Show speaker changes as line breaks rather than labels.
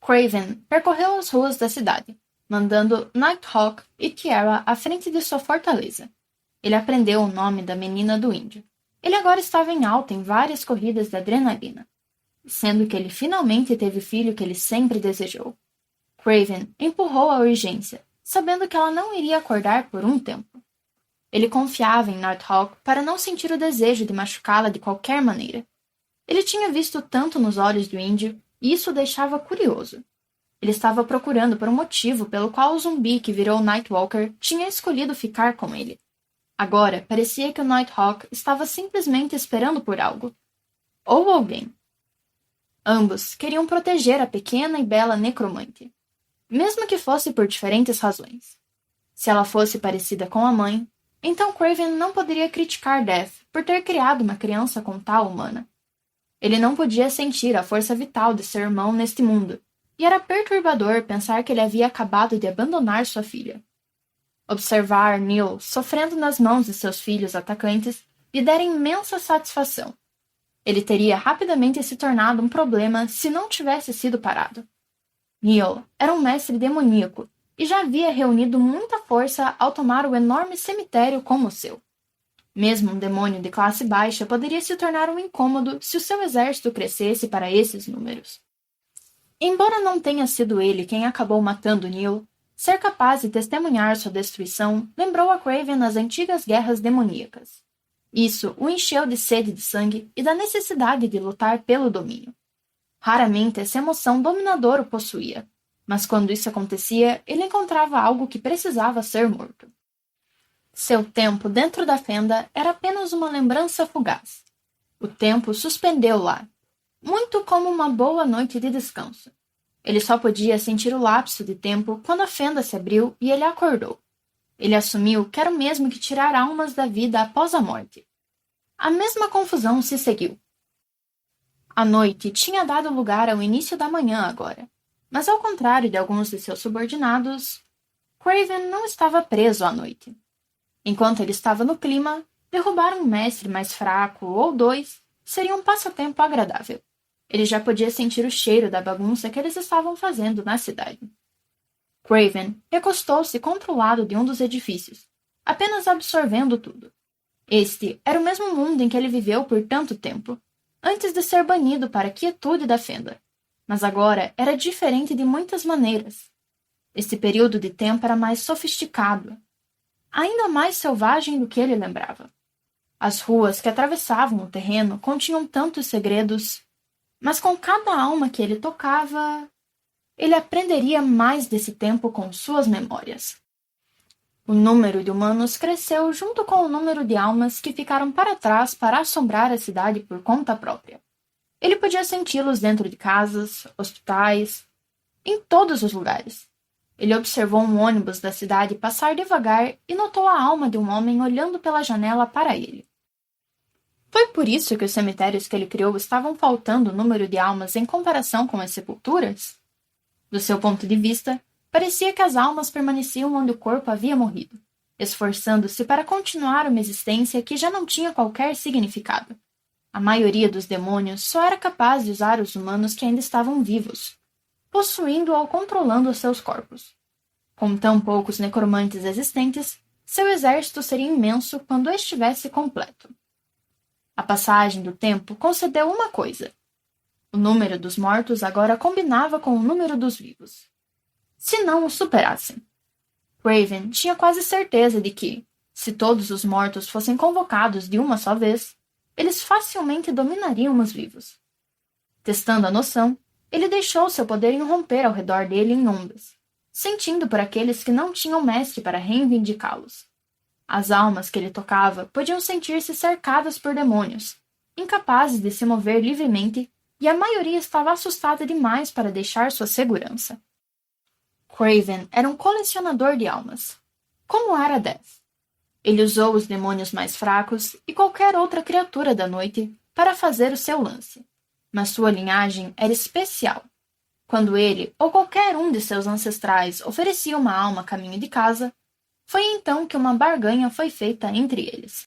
Craven percorreu as ruas da cidade, mandando Nighthawk e Tiara à frente de sua fortaleza. Ele aprendeu o nome da menina do índio. Ele agora estava em alta em várias corridas de adrenalina, sendo que ele finalmente teve o filho que ele sempre desejou. Craven empurrou a urgência, sabendo que ela não iria acordar por um tempo. Ele confiava em Nighthawk para não sentir o desejo de machucá-la de qualquer maneira. Ele tinha visto tanto nos olhos do índio, e isso o deixava curioso. Ele estava procurando por um motivo pelo qual o zumbi que virou Nightwalker tinha escolhido ficar com ele. Agora, parecia que o Nighthawk estava simplesmente esperando por algo. Ou alguém. Ambos queriam proteger a pequena e bela necromante, mesmo que fosse por diferentes razões. Se ela fosse parecida com a mãe, então Craven não poderia criticar Death por ter criado uma criança com tal humana. Ele não podia sentir a força vital de seu irmão neste mundo, e era perturbador pensar que ele havia acabado de abandonar sua filha. Observar Neil sofrendo nas mãos de seus filhos atacantes lhe dera imensa satisfação. Ele teria rapidamente se tornado um problema se não tivesse sido parado. Neil era um mestre demoníaco e já havia reunido muita força ao tomar o enorme cemitério como o seu. Mesmo um demônio de classe baixa poderia se tornar um incômodo se o seu exército crescesse para esses números. Embora não tenha sido ele quem acabou matando Neil, ser capaz de testemunhar sua destruição lembrou a Craven nas antigas guerras demoníacas. Isso o encheu de sede de sangue e da necessidade de lutar pelo domínio. Raramente essa emoção dominadora o possuía, mas quando isso acontecia, ele encontrava algo que precisava ser morto. Seu tempo dentro da fenda era apenas uma lembrança fugaz. O tempo suspendeu lá, muito como uma boa noite de descanso. Ele só podia sentir o lapso de tempo quando a fenda se abriu e ele acordou. Ele assumiu que era o mesmo que tirar almas da vida após a morte. A mesma confusão se seguiu. A noite tinha dado lugar ao início da manhã agora, mas ao contrário de alguns de seus subordinados, Craven não estava preso à noite. Enquanto ele estava no clima, derrubar um mestre mais fraco ou dois seria um passatempo agradável. Ele já podia sentir o cheiro da bagunça que eles estavam fazendo na cidade. Craven recostou-se contra o lado de um dos edifícios, apenas absorvendo tudo. Este era o mesmo mundo em que ele viveu por tanto tempo, antes de ser banido para a quietude da fenda. Mas agora era diferente de muitas maneiras. Este período de tempo era mais sofisticado, ainda mais selvagem do que ele lembrava. As ruas que atravessavam o terreno continham tantos segredos, mas com cada alma que ele tocava, ele aprenderia mais desse tempo com suas memórias. O número de humanos cresceu junto com o número de almas que ficaram para trás para assombrar a cidade por conta própria. Ele podia senti-los dentro de casas, hospitais, em todos os lugares. Ele observou um ônibus da cidade passar devagar e notou a alma de um homem olhando pela janela para ele. Foi por isso que os cemitérios que ele criou estavam faltando o número de almas em comparação com as sepulturas? Do seu ponto de vista, parecia que as almas permaneciam onde o corpo havia morrido, esforçando-se para continuar uma existência que já não tinha qualquer significado. A maioria dos demônios só era capaz de usar os humanos que ainda estavam vivos, possuindo ou controlando seus corpos. Com tão poucos necromantes existentes, seu exército seria imenso quando estivesse completo. A passagem do tempo concedeu uma coisa. O número dos mortos agora combinava com o número dos vivos. Se não o superassem. Craven tinha quase certeza de que, se todos os mortos fossem convocados de uma só vez, eles facilmente dominariam os vivos. Testando a noção, ele deixou seu poder irromper ao redor dele em ondas, sentindo por aqueles que não tinham mestre para reivindicá-los. As almas que ele tocava podiam sentir-se cercadas por demônios, incapazes de se mover livremente, e a maioria estava assustada demais para deixar sua segurança. Craven era um colecionador de almas, como era Death. Ele usou os demônios mais fracos e qualquer outra criatura da noite para fazer o seu lance, mas sua linhagem era especial. Quando ele ou qualquer um de seus ancestrais oferecia uma alma a caminho de casa, foi então que uma barganha foi feita entre eles.